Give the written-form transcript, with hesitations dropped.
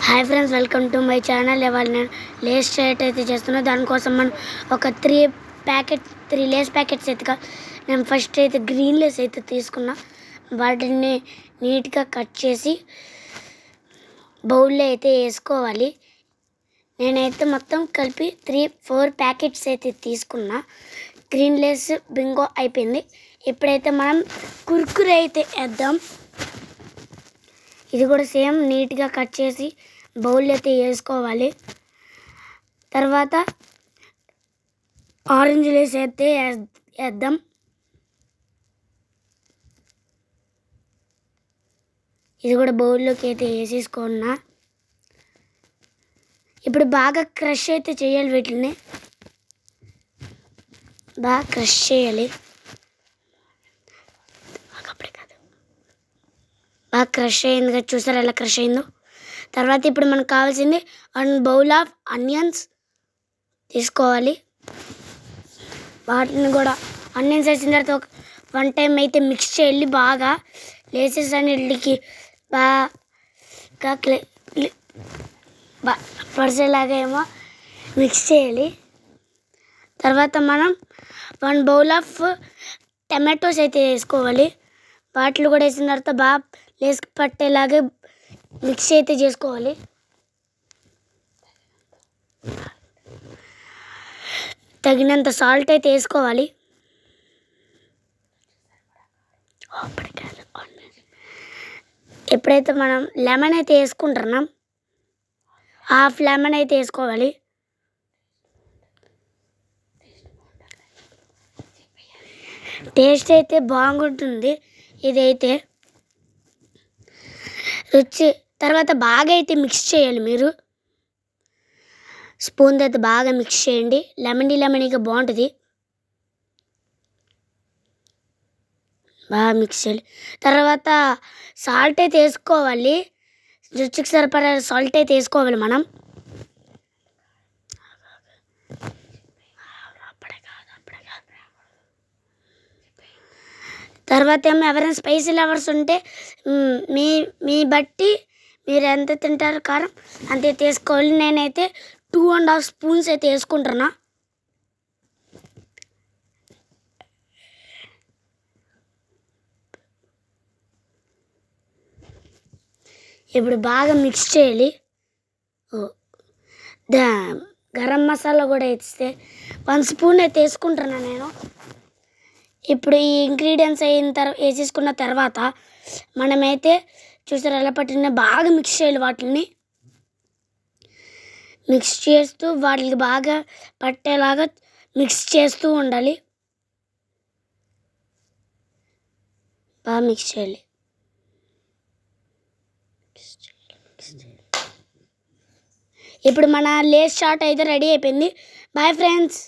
Hi friends, welcome to my channel. ఇవాళ నేను Lay's chaat అయితే చేస్తున్నా. దానికోసం మనం ఒక 3 లేస్ ప్యాకెట్స్ అయితే నేను ఫస్ట్ అయితే గ్రీన్ లేస్ అయితే తీసుకున్నా. వాటిని నీట్గా కట్ చేసి బౌల్లో అయితే వేసుకోవాలి. నేనైతే మొత్తం కలిపి 4 ప్యాకెట్స్ అయితే తీసుకున్నా. గ్రీన్ లేస్ బింగో అయిపోయింది. ఇప్పుడైతే మనం కుర్కురే అయితే వేద్దాం. ఇది కూడా సేమ్ నీట్గా కట్ చేసి బౌల్ అయితే వేసుకోవాలి. తర్వాత ఆరెంజ్ లేస్ అయితే వేద్దాం. ఇది కూడా బౌల్లోకి అయితే వేసేసుకున్నా. ఇప్పుడు బాగా క్రష్ అయితే చేయాలి. వీటిని బాగా క్రష్ చేయాలి. బాగా క్రష్ అయింది కదా, చూసారా ఎలా క్రష్ అయిందో. తర్వాత ఇప్పుడు మనకు కావాల్సింది 1 బౌల్ ఆఫ్ ఆనియన్స్ తీసుకోవాలి. వాటిని కూడా ఆనియన్స్ వేసిన తర్వాత 1 టైం అయితే మిక్స్ చేయాలి. బాగా లేసెస్ అన్నిటికి బాగా పడిసేలాగా ఏమో మిక్స్ చేయాలి. తర్వాత మనం 1 బౌల్ ఆఫ్ టమాటోస్ అయితే వేసుకోవాలి. వాటిని కూడా వేసిన తర్వాత బాగా లేస్ పట్టేలాగే మిక్స్ అయితే చేసుకోవాలి. తగినంత సాల్ట్ అయితే వేసుకోవాలి. ఎప్పుడైతే మనం లెమన్ అయితే వేసుకుంటున్నాం, హాఫ్ లెమన్ అయితే వేసుకోవాలి. టేస్ట్ అయితే బాగుంటుంది ఇదైతే రుచి. తర్వాత బాగా అయితే మిక్స్ చేయాలి. మీరు స్పూన్తో అయితే బాగా మిక్స్ చేయండి. లెమనీగా బాగుంటుంది. బాగా మిక్స్ చేయాలి. తర్వాత సాల్ట్ అయితే వేసుకోవాలి. రుచికి సరిపడా సాల్ట్ అయితే వేసుకోవాలి మనం. తర్వాత ఏమో ఎవరైనా స్పైసీ లవర్స్ ఉంటే మీ బట్టి మీరు ఎంత తింటారు కారం అంతే తీసుకోవాలి. నేనైతే 2.5 స్పూన్స్ అయితే వేసుకుంటున్నా. ఇప్పుడు బాగా మిక్స్ చేయాలి. గరం మసాలా కూడా వేస్తే 1 స్పూన్ అయితే వేసుకుంటున్నా నేను. ఇప్పుడు ఈ ఇంగ్రీడియంట్స్ వేసేసుకున్న తర్వాత మనమైతే చూసారు ఎలా పట్టిన బాగా మిక్స్ చేయాలి. వాటిని మిక్స్ చేస్తూ వాటికి బాగా పట్టేలాగా మిక్స్ చేస్తూ ఉండాలి. బాగా మిక్స్ చేయాలి. ఇప్పుడు మన లేస్ చాట్ అయితే రెడీ అయిపోయింది. Bye friends.